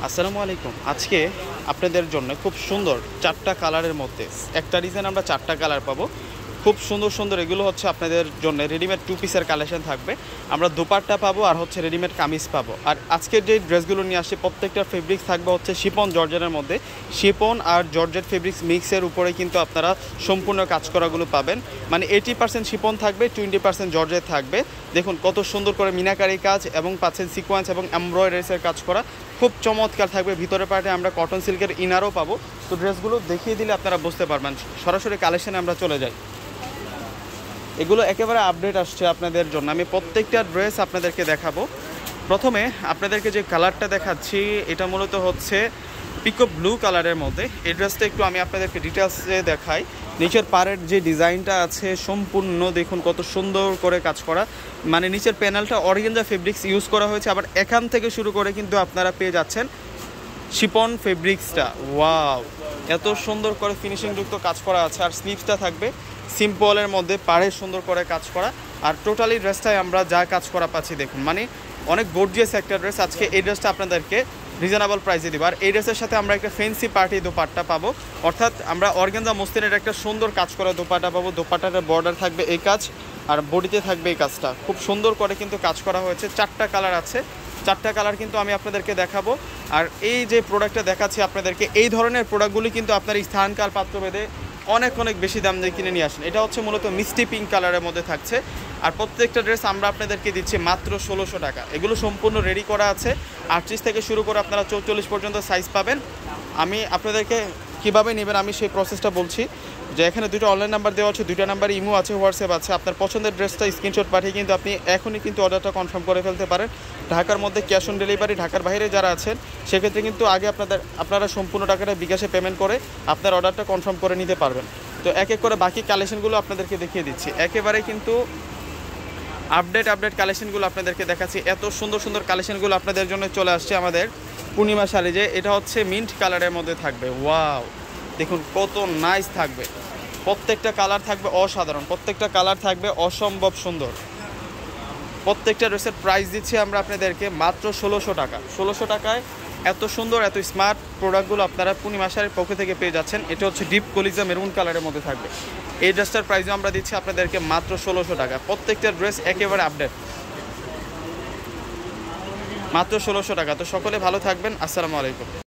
আসসালামু আলাইকুম। আজকে আপনাদের জন্য খুব সুন্দর 4টা কালারের মধ্যে একটা ডিজাইন আমরা 4টা কালার পাবো। খুব সুন্দর সুন্দর এগুলো হচ্ছে আপনাদের জন্য রেডিমেড 2 পিসের কালেকশন থাকবে। আমরা দোপাট্টা পাবো আর হচ্ছে রেডিমেড কামিজ পাবো। আর আজকের যে ড্রেসগুলো নিয়ে আসছি প্রত্যেকটা ফেব্রিক্স থাকবে হচ্ছে শিপন জর্জেটের মধ্যে। শিপন আর জর্জেট ফেব্রিক্স মিক্সের উপরে কিন্তু আপনারা সম্পূর্ণ কাজ করাগুলো পাবেন। মানে 80% শিপন থাকবে, 20% জর্জেট থাকবে। দেখুন কত সুন্দর করে মিনাকারি কাজ এবং পাচ্ছেন সিকোয়েন্স এবং এমব্রয়ডারিসের কাজ করা, খুব চমৎকার থাকবে। ভিতরে পার্টে আমরা কটন সিল্কের ইনারও পাবো। তো ড্রেসগুলো দেখিয়ে দিলে আপনারা বুঝতে পারবেন। সরাসরি কালেকশনে আমরা চলে যাই। এগুলো একেবারে আপডেট আসছে আপনাদের জন্য। আমি প্রত্যেকটা ড্রেস আপনাদেরকে দেখাবো। প্রথমে আপনাদেরকে যে কালারটা দেখাচ্ছি এটা মূলত হচ্ছে পিকো ব্লু কালারের মধ্যে। এই ড্রেসটা একটু আমি আপনাদেরকে ডিটেলসে দেখাই। নিচের পাড়ের যে ডিজাইনটা আছে সম্পূর্ণ দেখুন কত সুন্দর করে কাজ করা। মানে নিচের প্যানেলটা অর্গানজা ফেব্রিক্স ইউজ করা হয়েছে। আবার এখান থেকে শুরু করে কিন্তু আপনারা পেয়ে যাচ্ছেন শিপন ফেব্রিক্সটা। ওয়াও, এত সুন্দর করে ফিনিশিংযুক্ত কাজ করা আছে। আর স্লিভসটা থাকবে সিম্পলের মধ্যে, পাড়ে সুন্দর করে কাজ করা। আর টোটালি ড্রেসটাই আমরা যা কাজ করা পাচ্ছি দেখুন, মানে অনেক গর্জিয়াস একটা ড্রেস। আজকে এই ড্রেসটা আপনাদেরকে রিজনেবল প্রাইসে দিব। আর এই ড্রেসের সাথে আমরা একটা ফ্যান্সি পার্টি দোপাট্টা পাবো, অর্থাৎ আমরা অর্গানজা মসলিনের একটা সুন্দর কাজ করা দোপাট্টা পাবো। দোপাট্টাটার বর্ডার থাকবে এই কাজ আর বডিতে থাকবে এই কাজটা। খুব সুন্দর করে কিন্তু কাজ করা হয়েছে। 4টা কালার আছে, 4টা কালার কিন্তু আমি আপনাদেরকে দেখাবো। আর এই যে প্রোডাক্টটা দেখাচ্ছি আপনাদেরকে, এই ধরনের প্রোডাক্টগুলি কিন্তু আপনার স্থানকাল পাত্রভেদে অনেক অনেক বেশি দাম দিয়ে কিনে নিয়ে আসেন। এটা হচ্ছে মূলত মিষ্টি পিঙ্ক কালারের মধ্যে থাকছে। আর প্রত্যেকটা ড্রেস আমরা আপনাদেরকে দিচ্ছি মাত্র 1600 টাকা। এগুলো সম্পূর্ণ রেডি করা আছে। 38 থেকে শুরু করে আপনারা 44 পর্যন্ত সাইজ পাবেন। আমি আপনাদেরকে কীভাবে নেবেন আমি সেই প্রসেসটা বলছি। যে এখানে দুটো অনলাইন নাম্বার দেওয়া আছে, দুটো নাম্বারে ইমো আছে, হোয়াটসঅ্যাপ আছে। আপনার পছন্দের ড্রেসটা স্ক্রিনশট পাঠিয়ে কিন্তু আপনি এখনই কিন্তু অর্ডারটা কনফার্ম করে ফেলতে পারেন। ঢাকার মধ্যে ক্যাশ অন ডেলিভারি, ঢাকার বাইরে যারা আছেন সেক্ষেত্রে কিন্তু আগে আপনারা সম্পূর্ণ টাকাটা বিকাশে পেমেন্ট করে আপনার অর্ডারটা কনফার্ম করে নিতে পারবেন। তো এক এক করে বাকি কালেকশনগুলো আপনাদেরকে দেখিয়ে দিচ্ছি। একেবারে কিন্তু আপডেট কালেকশনগুলো আপনাদেরকে দেখাচ্ছি। এত সুন্দর সুন্দর কালেকশনগুলো আপনাদের জন্য চলে আসছে আমাদের পূর্ণিমা শাড়ি। যে এটা হচ্ছে মিন্ট কালারের মধ্যে থাকবে। ওয়াও, দেখুন কত নাইস থাকবে। প্রত্যেকটা কালার থাকবে অসাধারণ, প্রত্যেকটা কালার থাকবে অসম্ভব সুন্দর। প্রত্যেকটা ড্রেসের প্রাইস দিচ্ছি আমরা আপনাদেরকে মাত্র 1600 টাকা। 1600 টাকায় এত সুন্দর এত স্মার্ট প্রোডাক্টগুলো আপনারা পূর্ণিমা শাড়ির পক্ষ থেকে পেয়ে যাচ্ছেন। এটা হচ্ছে ডিপ কলিজা মেরুন কালারের মধ্যে থাকবে। এই ড্রেসটার প্রাইসও আমরা দিচ্ছি আপনাদেরকে মাত্র 1600 টাকা। প্রত্যেকটা ড্রেস একেবারে আপডেট, মাত্র 1600 টাকা। তো সকলে ভালো থাকবেন। আসসালামু আলাইকুম।